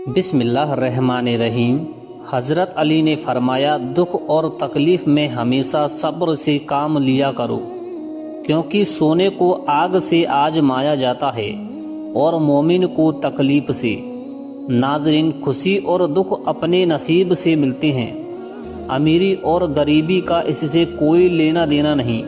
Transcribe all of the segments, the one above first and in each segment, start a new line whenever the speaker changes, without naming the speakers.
बिस्मिल्लाहिर्रहमानिर्रहीम। हज़रत अली ने फरमाया, दुख और तकलीफ़ में हमेशा सब्र से काम लिया करो, क्योंकि सोने को आग से आजमाया जाता है और मोमिन को तकलीफ़ से। नाज़रीन, खुशी और दुख अपने नसीब से मिलते हैं। अमीरी और गरीबी का इससे कोई लेना देना नहीं,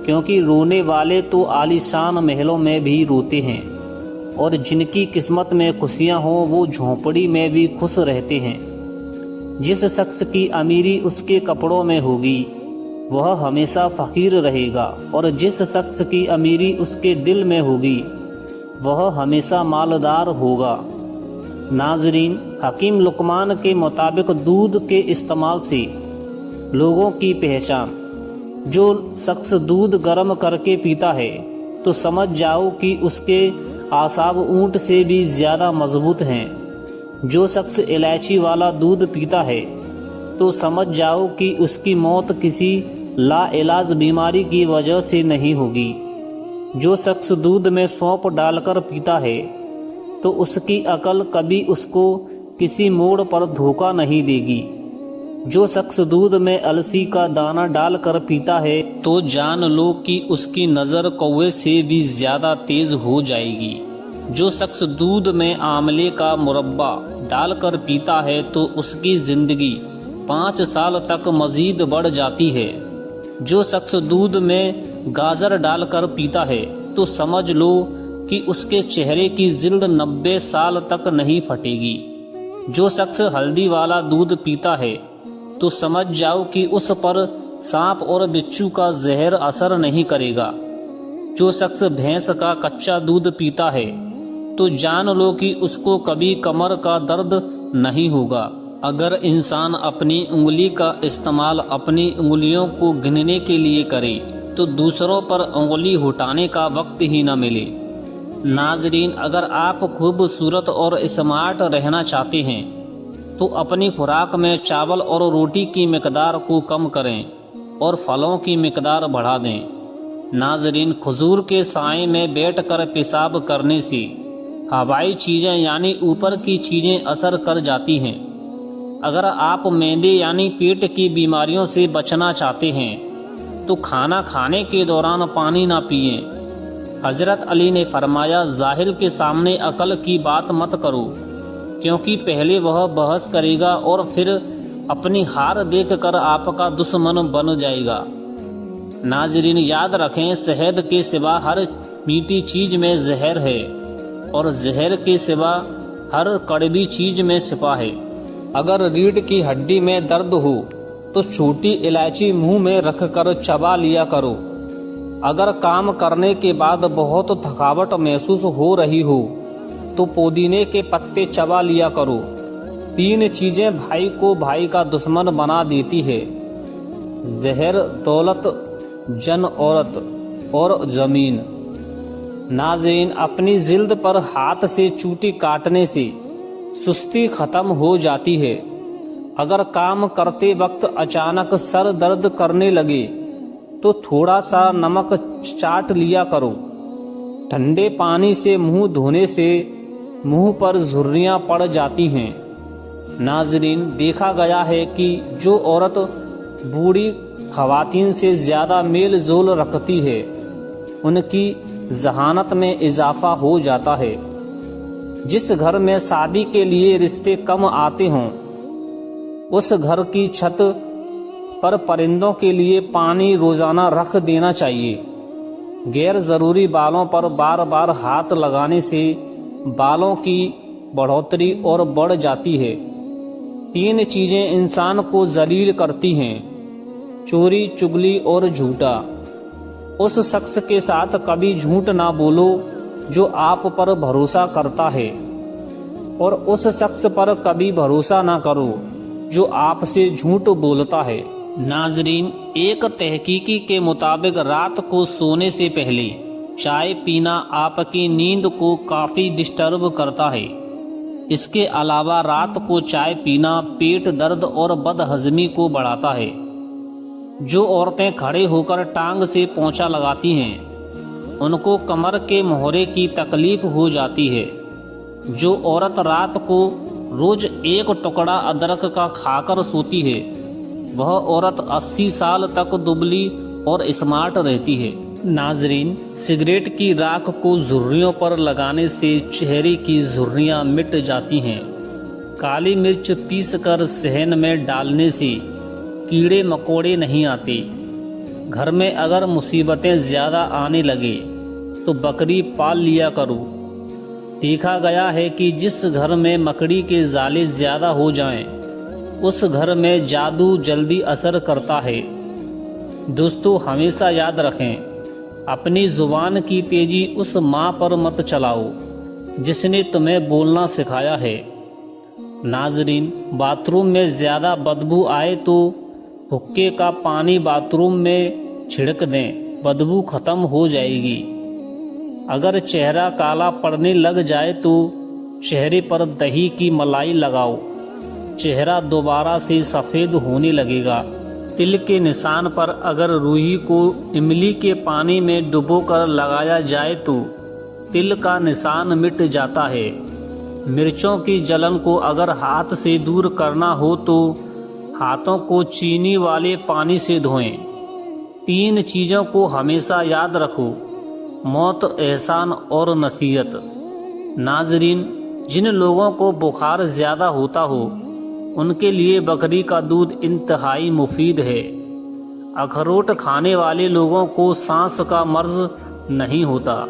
क्योंकि रोने वाले तो आलीशान महलों में भी रोते हैं, और जिनकी किस्मत में खुशियां हों वो झोंपड़ी में भी खुश रहते हैं। जिस शख्स की अमीरी उसके कपड़ों में होगी वह हमेशा फ़कीर रहेगा, और जिस शख्स की अमीरी उसके दिल में होगी वह हमेशा मालदार होगा। नाजरीन, हकीम लुकमान के मुताबिक दूध के इस्तेमाल से लोगों की पहचान। जो शख्स दूध गर्म करके पीता है तो समझ जाओ कि उसके आसाब ऊंट से भी ज़्यादा मजबूत हैं। जो शख्स इलायची वाला दूध पीता है तो समझ जाओ कि उसकी मौत किसी लाइलाज बीमारी की वजह से नहीं होगी। जो शख्स दूध में सौंफ डालकर पीता है तो उसकी अकल कभी उसको किसी मोड़ पर धोखा नहीं देगी। जो शख्स दूध में अलसी का दाना डालकर पीता है तो जान लो कि उसकी नज़र कौवे से भी ज़्यादा तेज हो जाएगी। जो शख्स दूध में आंवले का मुरब्बा डालकर पीता है तो उसकी ज़िंदगी 5 साल तक मज़ीद बढ़ जाती है। जो शख्स दूध में गाजर डालकर पीता है तो समझ लो कि उसके चेहरे की जिल्द 90 साल तक नहीं फटेगी। जो शख्स हल्दी वाला दूध पीता है तो समझ जाओ कि उस पर सांप और बिच्छू का जहर असर नहीं करेगा। जो शख्स भैंस का कच्चा दूध पीता है तो जान लो कि उसको कभी कमर का दर्द नहीं होगा। अगर इंसान अपनी उंगली का इस्तेमाल अपनी उंगलियों को गिनने के लिए करे तो दूसरों पर उंगली उठाने का वक्त ही न मिले। नाजरीन, अगर आप खूबसूरत और स्मार्ट रहना चाहते हैं तो अपनी खुराक में चावल और रोटी की मिकदार को कम करें और फलों की मिकदार बढ़ा दें। नाजरीन, खजूर के साए में बैठकर पेशाब करने से हवाई चीज़ें यानी ऊपर की चीज़ें असर कर जाती हैं। अगर आप मैदे यानी पेट की बीमारियों से बचना चाहते हैं तो खाना खाने के दौरान पानी ना पिएं। हज़रत अली ने फरमाया, जाहिल के सामने अकल की बात मत करो, क्योंकि पहले वह बहस करेगा और फिर अपनी हार देखकर आपका दुश्मन बन जाएगा। नाजरीन, याद रखें, शहद के सिवा हर मीठी चीज़ में जहर है और जहर के सिवा हर कड़वी चीज़ में शिफा है। अगर रीढ़ की हड्डी में दर्द हो तो छोटी इलायची मुंह में रखकर चबा लिया करो। अगर काम करने के बाद बहुत थकावट महसूस हो रही हो तो पुदीने के पत्ते चबा लिया करो। 3 चीज़ें भाई को भाई का दुश्मन बना देती है: जहर, दौलत, जन औरत और ज़मीन। नाज़रीन, अपनी जिल्द पर हाथ से चूटी काटने से सुस्ती ख़त्म हो जाती है। अगर काम करते वक्त अचानक सर दर्द करने लगे तो थोड़ा सा नमक चाट लिया करो। ठंडे पानी से मुंह धोने से मुंह पर झुर्रियाँ पड़ जाती हैं। नाजरीन, देखा गया है कि जो औरत बूढ़ी खवातीन से ज़्यादा मेल जोल रखती है उनकी जहानत में इजाफा हो जाता है। जिस घर में शादी के लिए रिश्ते कम आते हों उस घर की छत पर परिंदों के लिए पानी रोज़ाना रख देना चाहिए। गैर ज़रूरी बालों पर बार बार हाथ लगाने से बालों की बढ़ोतरी और बढ़ जाती है। 3 चीज़ें इंसान को जलील करती हैं: चोरी, चुगली और झूठा। उस शख्स के साथ कभी झूठ ना बोलो जो आप पर भरोसा करता है, और उस शख्स पर कभी भरोसा ना करो जो आपसे झूठ बोलता है। नाजरीन, एक तहकीकी के मुताबिक रात को सोने से पहले चाय पीना आपकी नींद को काफ़ी डिस्टर्ब करता है। इसके अलावा रात को चाय पीना पेट दर्द और बदहजमी को बढ़ाता है। जो औरतें खड़े होकर टांग से पोंछा लगाती हैं उनको कमर के मोहरे की तकलीफ हो जाती है। जो औरत रात को रोज एक टुकड़ा अदरक का खाकर सोती है, वह औरत 80 साल तक दुबली और स्मार्ट रहती है। नाजरीन, सिगरेट की राख को झुर्रियों पर लगाने से चेहरे की झुर्रियां मिट जाती हैं। काली मिर्च पीसकर सहन में डालने से कीड़े मकोड़े नहीं आते। घर में अगर मुसीबतें ज़्यादा आने लगे तो बकरी पाल लिया करो। देखा गया है कि जिस घर में मकड़ी के जाले ज़्यादा हो जाएं, उस घर में जादू जल्दी असर करता है। दोस्तों, हमेशा याद रखें, अपनी ज़ुबान की तेज़ी उस माँ पर मत चलाओ जिसने तुम्हें बोलना सिखाया है। नाजरीन, बाथरूम में ज़्यादा बदबू आए तो हुक्के का पानी बाथरूम में छिड़क दें, बदबू ख़त्म हो जाएगी। अगर चेहरा काला पड़ने लग जाए तो चेहरे पर दही की मलाई लगाओ, चेहरा दोबारा से सफ़ेद होने लगेगा। तिल के निशान पर अगर रूही को इमली के पानी में डुबोकर लगाया जाए तो तिल का निशान मिट जाता है। मिर्चों की जलन को अगर हाथ से दूर करना हो तो हाथों को चीनी वाले पानी से धोएं। 3 चीज़ों को हमेशा याद रखो, मौत, एहसान और नसीहत। नाजरीन, जिन लोगों को बुखार ज़्यादा होता हो उनके लिए बकरी का दूध इंतहाई मुफीद है। अखरोट खाने वाले लोगों को सांस का मर्ज नहीं होता।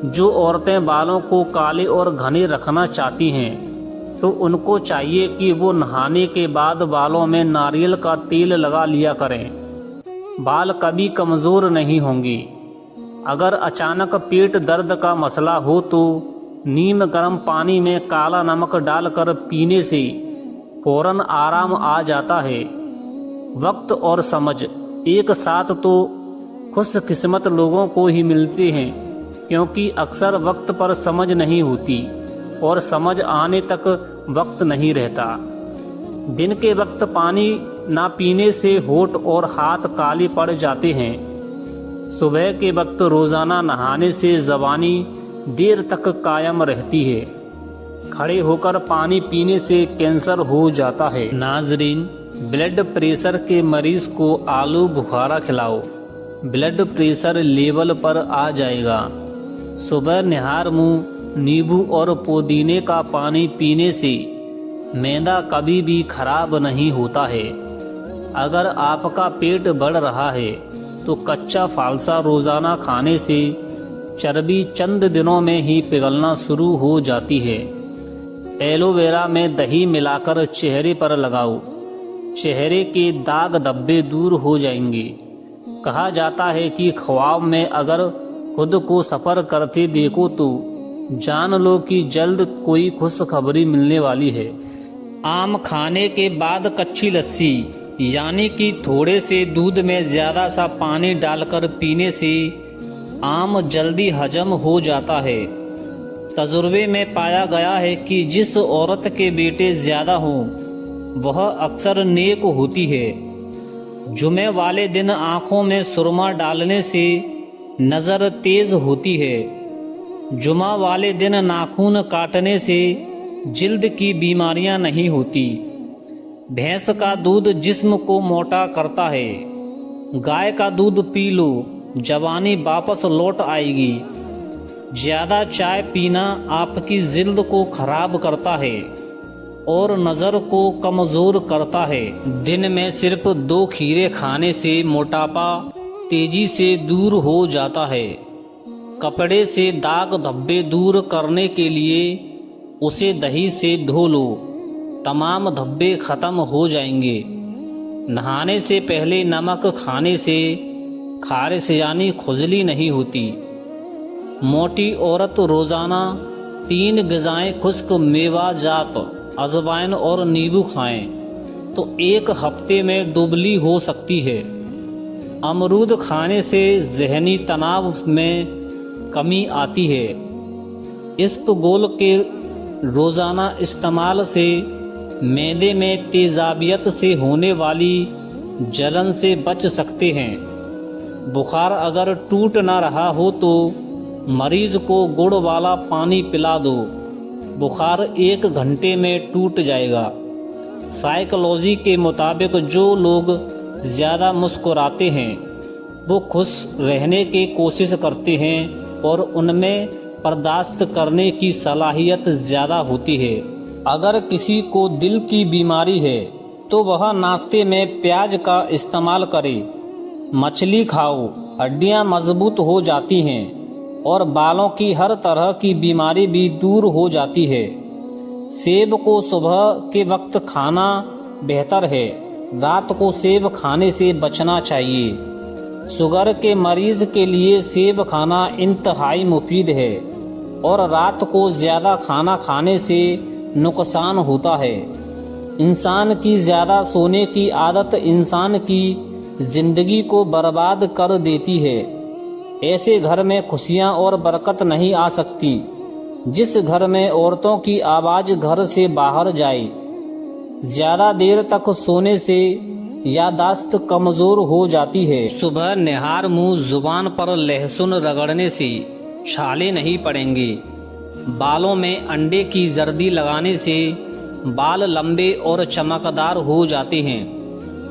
जो औरतें बालों को काले और घने रखना चाहती हैं तो उनको चाहिए कि वो नहाने के बाद बालों में नारियल का तेल लगा लिया करें। बाल कभी कमज़ोर नहीं होंगे। अगर अचानक पेट दर्द का मसला हो तो नीम गर्म पानी में काला नमक डालकर पीने से फौरन आराम आ जाता है। वक्त और समझ एक साथ तो खुशकिस्मत लोगों को ही मिलते हैं, क्योंकि अक्सर वक्त पर समझ नहीं होती और समझ आने तक वक्त नहीं रहता। दिन के वक्त पानी ना पीने से होंठ और हाथ काले पड़ जाते हैं। सुबह के वक्त रोज़ाना नहाने से ज़बानी देर तक कायम रहती है। खड़े होकर पानी पीने से कैंसर हो जाता है। नाजरीन, ब्लड प्रेशर के मरीज़ को आलू बुखारा खिलाओ, ब्लड प्रेशर लेवल पर आ जाएगा। सुबह निहार मुँह नींबू और पुदीने का पानी पीने से मैदा कभी भी खराब नहीं होता है। अगर आपका पेट बढ़ रहा है तो कच्चा फालसा रोज़ाना खाने से चर्बी चंद दिनों में ही पिघलना शुरू हो जाती है। एलोवेरा में दही मिलाकर चेहरे पर लगाओ, चेहरे के दाग धब्बे दूर हो जाएंगे। कहा जाता है कि ख्वाब में अगर खुद को सफ़र करते देखो तो जान लो कि जल्द कोई खुशखबरी मिलने वाली है। आम खाने के बाद कच्ची लस्सी यानी कि थोड़े से दूध में ज़्यादा सा पानी डालकर पीने से आम जल्दी हजम हो जाता है। तजुर्बे में पाया गया है कि जिस औरत के बेटे ज़्यादा हों वह अक्सर नेक होती है। जुमे वाले दिन आँखों में सुरमा डालने से नज़र तेज़ होती है। जुमा वाले दिन नाखून काटने से जिल्द की बीमारियां नहीं होती। भैंस का दूध जिस्म को मोटा करता है। गाय का दूध पी लो, जवानी वापस लौट आएगी। ज़्यादा चाय पीना आपकी जिल्द को खराब करता है और नज़र को कमज़ोर करता है। दिन में सिर्फ 2 खीरे खाने से मोटापा तेज़ी से दूर हो जाता है। कपड़े से दाग धब्बे दूर करने के लिए उसे दही से धो लो, तमाम धब्बे ख़त्म हो जाएंगे। नहाने से पहले नमक खाने से खारिश यानी खुजली नहीं होती। मोटी औरत रोज़ाना 3 ग़िज़ाएँ खुश्क मेवा जात, अजवाइन और नींबू खाएं तो 1 हफ्ते में दुबली हो सकती है। अमरूद खाने से ज़हनी तनाव में कमी आती है। इसबगोल के रोज़ाना इस्तेमाल से मैदे में तेज़ाबियत से होने वाली जलन से बच सकते हैं। बुखार अगर टूट ना रहा हो तो मरीज़ को गुड़ वाला पानी पिला दो। बुखार 1 घंटे में टूट जाएगा। साइकोलॉजी के मुताबिक जो लोग ज़्यादा मुस्कुराते हैं वो खुश रहने की कोशिश करते हैं और उनमें बर्दाश्त करने की सलाहियत ज़्यादा होती है। अगर किसी को दिल की बीमारी है तो वह नाश्ते में प्याज का इस्तेमाल करे। मछली खाओ, हड्डियां मजबूत हो जाती हैं और बालों की हर तरह की बीमारी भी दूर हो जाती है। सेब को सुबह के वक्त खाना बेहतर है, रात को सेब खाने से बचना चाहिए। शुगर के मरीज के लिए सेब खाना इंतहाई मुफीद है और रात को ज़्यादा खाना खाने से नुकसान होता है। इंसान की ज़्यादा सोने की आदत इंसान की ज़िंदगी को बर्बाद कर देती है। ऐसे घर में खुशियां और बरकत नहीं आ सकती जिस घर में औरतों की आवाज़ घर से बाहर जाए। ज़्यादा देर तक सोने से यादाश्त कमज़ोर हो जाती है। सुबह निहार मुंह जुबान पर लहसुन रगड़ने से छाले नहीं पड़ेंगे। बालों में अंडे की जर्दी लगाने से बाल लंबे और चमकदार हो जाते हैं।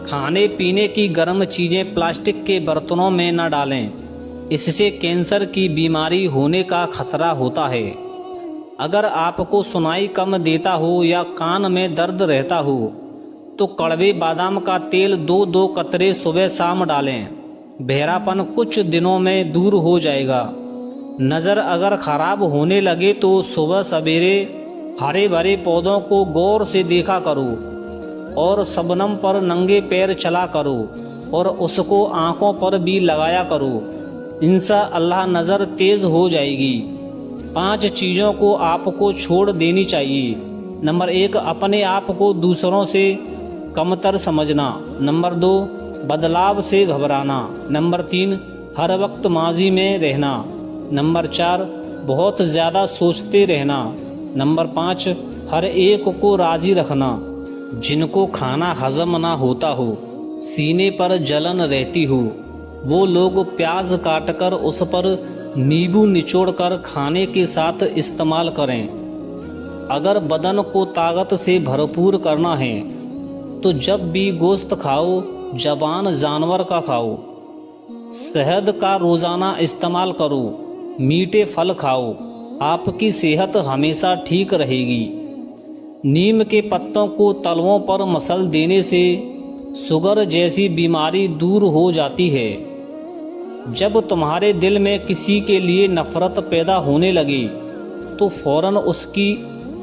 खाने पीने की गर्म चीज़ें प्लास्टिक के बर्तनों में न डालें, इससे कैंसर की बीमारी होने का खतरा होता है। अगर आपको सुनाई कम देता हो या कान में दर्द रहता हो तो कड़वे बादाम का तेल 2-2 कतरे सुबह शाम डालें। बहरापन कुछ दिनों में दूर हो जाएगा। नज़र अगर ख़राब होने लगे तो सुबह सवेरे हरे भरे पौधों को गौर से देखा करो और शबनम पर नंगे पैर चला करो और उसको आँखों पर भी लगाया करो। इंशाअल्लाह नज़र तेज़ हो जाएगी। 5 चीज़ों को आपको छोड़ देनी चाहिए। नंबर 1, अपने आप को दूसरों से कमतर समझना। नंबर 2, बदलाव से घबराना। नंबर 3, हर वक्त माजी में रहना। नंबर 4, बहुत ज़्यादा सोचते रहना। नंबर 5, हर एक को राज़ी रखना। जिनको खाना हजम ना होता हो, सीने पर जलन रहती हो, वो लोग प्याज काटकर उस पर नींबू निचोड़कर खाने के साथ इस्तेमाल करें। अगर बदन को ताकत से भरपूर करना है तो जब भी गोश्त खाओ जबान जानवर का खाओ। शहद का रोज़ाना इस्तेमाल करो। मीठे फल खाओ, आपकी सेहत हमेशा ठीक रहेगी। नीम के पत्तों को तलवों पर मसल देने से शुगर जैसी बीमारी दूर हो जाती है। जब तुम्हारे दिल में किसी के लिए नफरत पैदा होने लगे तो फौरन उसकी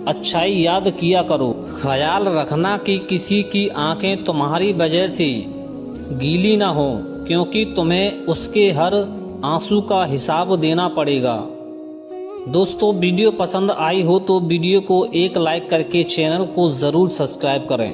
अच्छाई याद किया करो। ख्याल रखना कि किसी की आंखें तुम्हारी वजह से गीली ना हो, क्योंकि तुम्हें उसके हर आंसू का हिसाब देना पड़ेगा। दोस्तों, वीडियो पसंद आई हो तो वीडियो को एक लाइक करके चैनल को ज़रूर सब्सक्राइब करें।